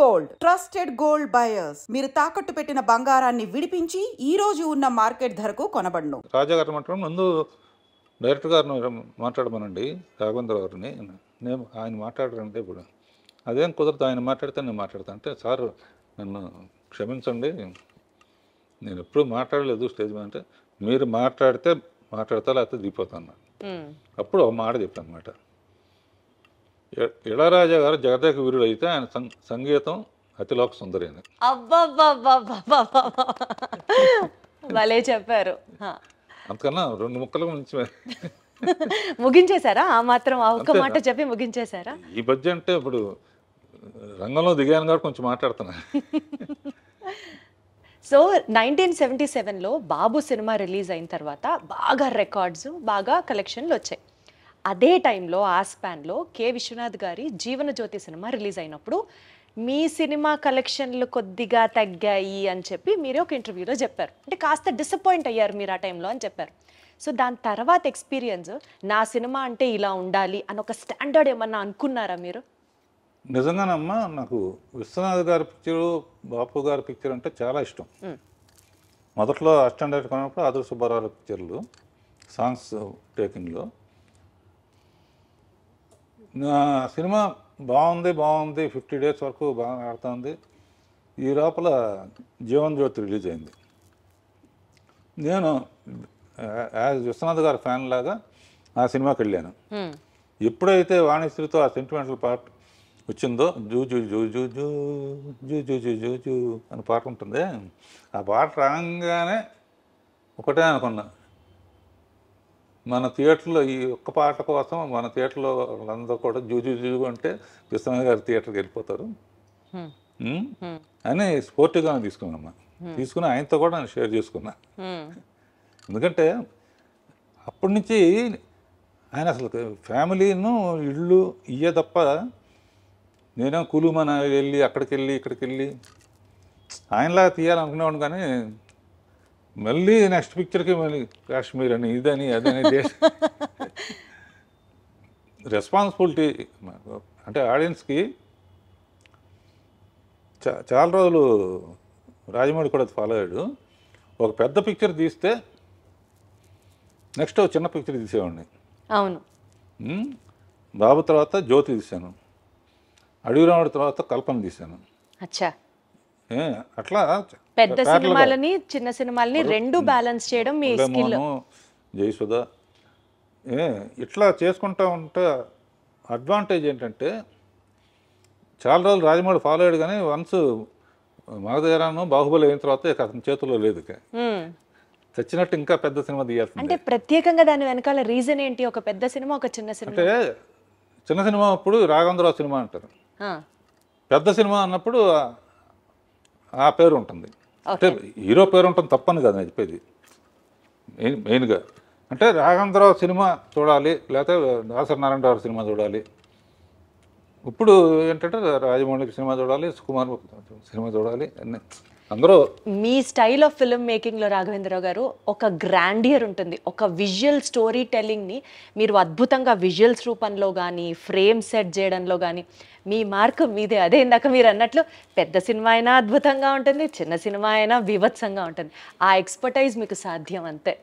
Gold, trusted gold buyers. మీరు తాకట్టు పెట్టిన బంగారాన్ని విడిపించి ఈ రోజు ఉన్న మార్కెట్ ధరకు కొనబడును. రాజా గారు మాట్లాడడం ముందు డైరెక్టర్ గారిని మాట్లాడమనండి, రాఘవేంద్ర గారిని. నేను ఆయన మాట్లాడరంటే ఇప్పుడు అదేం కుదరదు, ఆయన మాట్లాడితే నేను మాట్లాడతాను అంటే, సార్ నన్ను క్షమించండి, నేను ఎప్పుడు మాట్లాడలేదు స్టేజ్ మీద అంటే, మీరు మాట్లాడితే మాట్లాడతా లేకపోతే దిగిపోతాను. అప్పుడు ఒక మాట చెప్పాను అనమాట, ఇళరాజా గారు జగదేక వీరుడు అయితే ఆయన సంగీతం అతిలోక సుందరి అని. భలే చెప్పారు. అంతకన్నా 2 ముక్కల నుంచి ముగించేశారా? ఆ మాత్రం ఆ ఒక్క మాట చెప్పి ముగించేశారా? ఈ మధ్య అంటే ఇప్పుడు రంగంలో దిగాను కాబట్టి కొంచెం మాట్లాడుతున్నా. సో 1977లో బాబు సినిమా రిలీజ్ అయిన తర్వాత బాగా రికార్డ్స్, బాగా కలెక్షన్లు వచ్చాయి. అదే టైంలో ఆ స్పాన్లో కె విశ్వనాథ్ గారి జీవనజ్యోతి సినిమా రిలీజ్ అయినప్పుడు మీ సినిమా కలెక్షన్లు కొద్దిగా తగ్గాయి అని చెప్పి మీరే ఒక ఇంటర్వ్యూలో చెప్పారు. అంటే కాస్త డిసప్పాయింట్ అయ్యారు మీరు ఆ టైంలో అని చెప్పారు. సో దాని తర్వాత ఎక్స్పీరియన్స్, నా సినిమా అంటే ఇలా ఉండాలి అని ఒక స్టాండర్డ్ ఏమన్నా అనుకున్నారా మీరు? నిజంగానమ్మా, నాకు విశ్వనాథ్ గారి పిక్చరు, బాపు గారి పిక్చర్ అంటే చాలా ఇష్టం. మొదట్లో అసిస్టెంట్ కొన్నప్పుడు ఆదుర్ సుబ్బారావు పిక్చర్లు సాంగ్స్ టేకింగ్లో నా సినిమా బాగుంది 50 డేస్ వరకు బాగా ఆడుతుంది. ఈ లోపల జీవన్ జ్యోతి రిలీజ్ అయింది. నేను యాజ్ విశ్వనాథ్ గారి ఫ్యాన్ లాగా ఆ సినిమాకి వెళ్ళాను. ఎప్పుడైతే వాణిశ్రీతో ఆ సెంటిమెంటల్ పార్ట్ వచ్చిందో, zoo zoo zoo zoo zoo zoo zoo zoo zoo zoo అని పాట ఉంటుంది, ఆ పాట రాగానే ఒకటే అనుకున్నా, మన థియేటర్లో ఈ ఒక్క పాట కోసం మన థియేటర్లో వాళ్ళందరూ కూడా జూ జూ జూ అంటే విశ్వనాథ్ గారి థియేటర్కి వెళ్ళిపోతారు అని స్పోర్టివ్గానే తీసుకున్నామ్మా. తీసుకుని ఆయనతో కూడా నేను షేర్ చేసుకున్నా. ఎందుకంటే అప్పటి నుంచి ఆయన అసలు ఫ్యామిలీను ఇళ్ళు ఇయ్యే తప్ప, నేనేం కులుమన వెళ్ళి అక్కడికి వెళ్ళి ఇక్కడికి వెళ్ళి ఆయనలాగా తీయాలనుకునేవాడు. కానీ మళ్ళీ నెక్స్ట్ పిక్చర్కి మళ్ళీ కాశ్మీర్ అని ఇదని అదని రెస్పాన్సిబిలిటీ అంటే ఆడియన్స్కి. చాలా రోజులు రాజమౌళి కూడా ఫాలో అయ్యాడు. ఒక పెద్ద పిక్చర్ తీస్తే నెక్స్ట్ ఒక చిన్న పిక్చర్ తీసేవాడిని. అవును, బాబు తర్వాత జ్యోతి తీశాను, అడవిరాముడి తర్వాత కల్పన తీశాను. అచ్చా, అట్లా పెద్ద సినిమాలని చిన్న సినిమాలని రెండు బ్యాలెన్స్ చేయడం మీ స్కిల్. జయసుధ ఇట్లా చేసుకుంటా ఉంటే అడ్వాంటేజ్ ఏంటంటే, చాలా రోజులు రాజమౌళి ఫాలో అయ్యాడు, కానీ వన్స్ మగధీరాను బాహుబలి అయిన తర్వాత అతని చేతుల్లో లేదు, చచ్చినట్టు ఇంకా పెద్ద సినిమా తీయాల్సి. అంటే ప్రత్యేకంగా దాని వెనకాల రీజన్ ఏంటి? ఒక పెద్ద సినిమా, ఒక చిన్న సినిమా. అంటే చిన్న సినిమా అప్పుడు రాఘవేంద్రరావు సినిమా అంటారు, పెద్ద సినిమా అన్నప్పుడు ఆ పేరు ఉంటుంది. అంటే హీరో పేరు ఉంటుంది తప్పని కదా నేను చెప్పేది. మెయిన్గా అంటే రాఘవేంద్రరావు సినిమా చూడాలి, లేకపోతే దాసరి నారాయణరావు సినిమా చూడాలి. ఇప్పుడు ఏంటంటే రాజమౌళి సినిమా చూడాలి, సుకుమార్ సినిమా చూడాలి, అన్నీ అందరూ. మీ స్టైల్ ఆఫ్ ఫిల్మ్ మేకింగ్లో రాఘవేంద్రరావు గారు ఒక గ్రాండియర్ ఉంటుంది. ఒక విజువల్ స్టోరీ టెల్లింగ్ని మీరు అద్భుతంగా విజువల్స్ రూపంలో కానీ, ఫ్రేమ్ సెట్ చేయడంలో కానీ మీ మార్క్ మీదే. అదే ఇందాక మీరు అన్నట్లు పెద్ద సినిమా అయినా అద్భుతంగా ఉంటుంది, చిన్న సినిమా అయినా బీభత్సంగా ఉంటుంది. ఆ ఎక్స్పర్టైజ్ మీకు సాధ్యం అంతే.